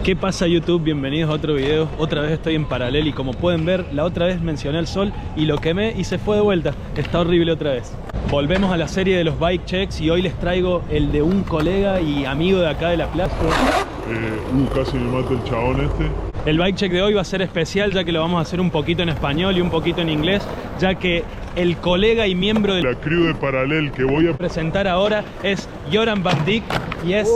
¿Qué pasa YouTube? Bienvenidos a otro video. Otra vez estoy en paralelo y como pueden ver, la otra vez mencioné el sol y lo quemé y se fue de vuelta. Está horrible otra vez. Volvemos a la serie de los bike checks y hoy les traigo el de un colega y amigo de acá de la plaza. Casi me mata el chabón este. El bike check de hoy va a ser especial ya que lo vamos a hacer un poquito en español y un poquito en inglés, ya que el colega y miembro de la crew de Paralel que voy a presentar ahora es Joram van Dijk y es...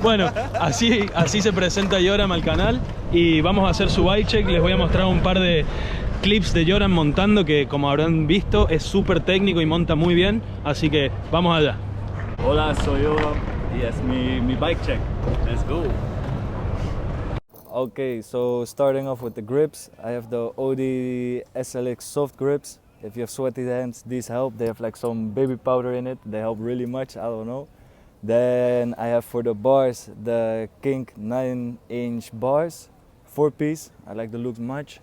Bueno, así se presenta Joram al canal y vamos a hacer su bike check. Les voy a mostrar un par de clips de Joram montando que, como habrán visto, es súper técnico y monta muy bien, así que vamos allá. Hola, soy Joram y es mi bike check. Let's go. Okay, so starting off with the grips, I have the OD SLX soft grips. If you have sweaty hands, these help. They have like some baby powder in it. They help really much, I don't know. Then I have for the bars, the Kink 9-inch bars, 4-piece. I like the looks much.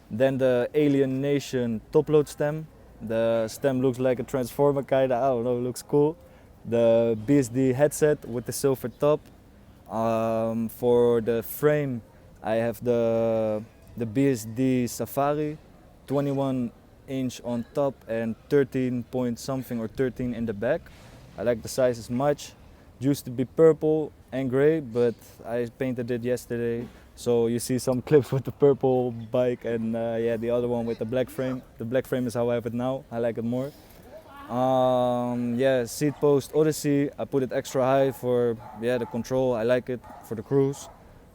Then the Alien Nation top load stem. The stem looks like a transformer kinda, I don't know, it looks cool. The BSD headset with the silver top. For the frame, I have the BSD Safari, 21-inch on top and 13 point something or 13 in the back. I like the sizes much. It used to be purple and gray, but I painted it yesterday. So you see some clips with the purple bike and yeah, the other one with the black frame. The black frame is how I have it now. I like it more. Yeah, seat post Odyssey. I put it extra high for the control. I like it for the cruise,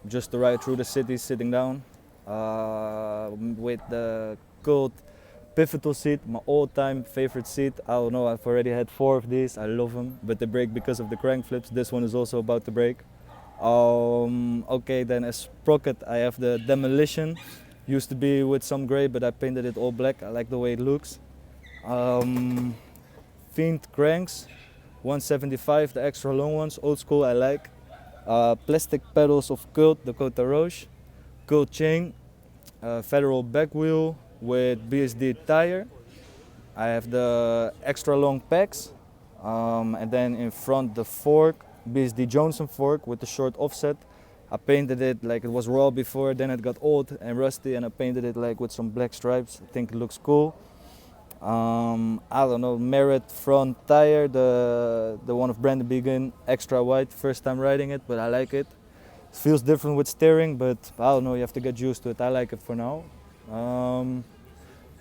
just to ride through the city sitting down. With the cult pivotal seat, my all-time favorite seat. I don't know, I've already had 4 of these. I love them, but they break because of the crank flips. This one is also about to break. Okay, then as sprocket, I have the Demolition. Used to be with some gray, but I painted it all black. I like the way it looks. Fiend cranks, 175, the extra long ones, old school I like. Plastic pedals of Cult, the Côte Roche. Cult chain, federal back wheel with BSD tire. I have the extra long packs. And then in front the fork, BSD Johnson fork with the short offset. I painted it like it was raw before, then it got old and rusty and I painted it like with some black stripes. I think it looks cool. I don't know, Merit front tire, the one of Brandon Began, extra wide, first time riding it, but I like it. It feels different with steering, but I don't know, you have to get used to it. I like it for now.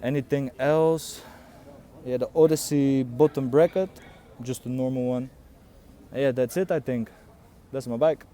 Anything else? Yeah, the Odyssey bottom bracket, just a normal one. Yeah, that's it, I think. That's my bike.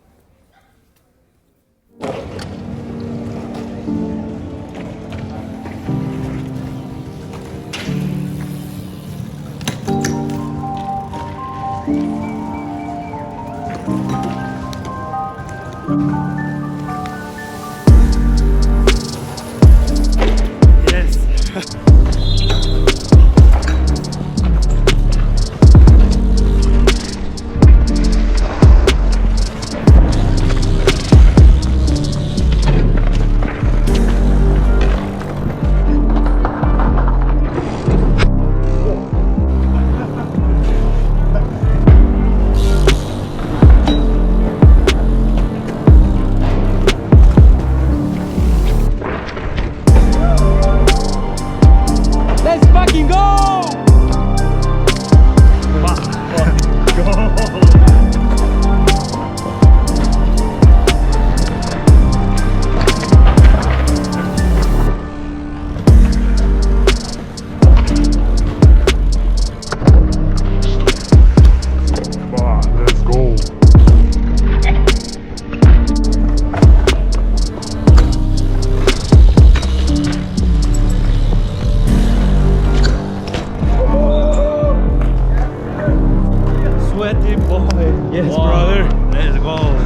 Yes, wow. Brother. Let's go.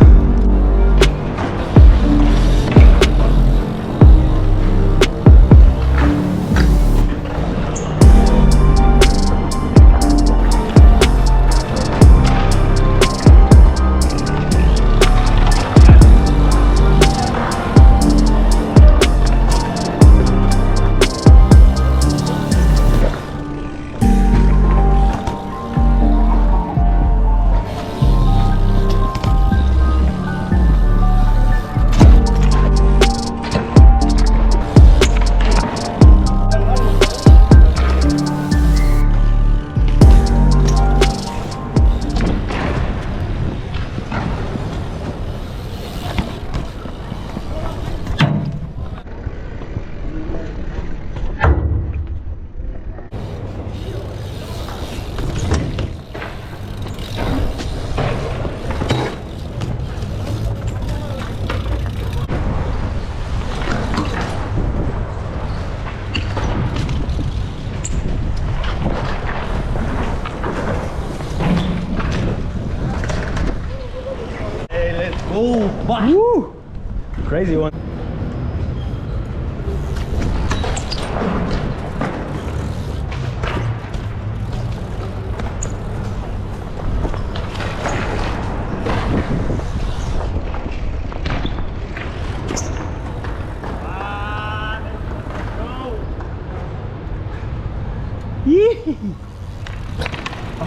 Oh, wow. Crazy one.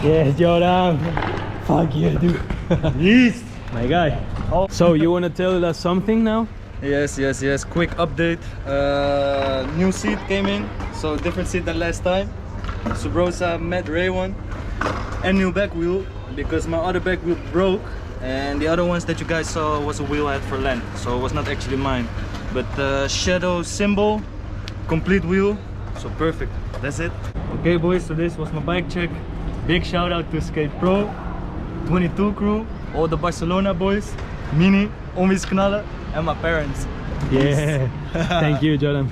Yes, Joram. Fuck yeah, dude. Yes, my guy. So you want to tell us something now? Yes. Quick update. New seat came in, so different seat than last time. Subrosa Matte Ray one, and new back wheel because my other back wheel broke, and the other ones that you guys saw was a wheel I had for Lent, so it was not actually mine. But shadow symbol, complete wheel, so perfect. That's it. Okay, boys. So this was my bike check. Big shout out to SkatePro 22 crew, all the Barcelona boys, Mini, Omis Knallen, and my parents. Yeah. Thank you, Joram.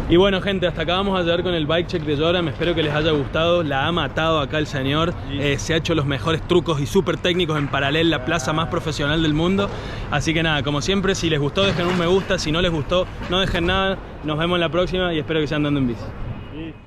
Y bueno, gente, hasta acá vamos a llegar con el bike check de Joram. Espero que les haya gustado. La ha matado acá el señor. Se ha hecho los mejores trucos y súper técnicos en Paralel, la plaza más profesional del mundo. Así que nada, como siempre, si les gustó dejen un me gusta. Si no les gustó, no dejen nada. Nos vemos en la próxima y espero que sigan andando en bici.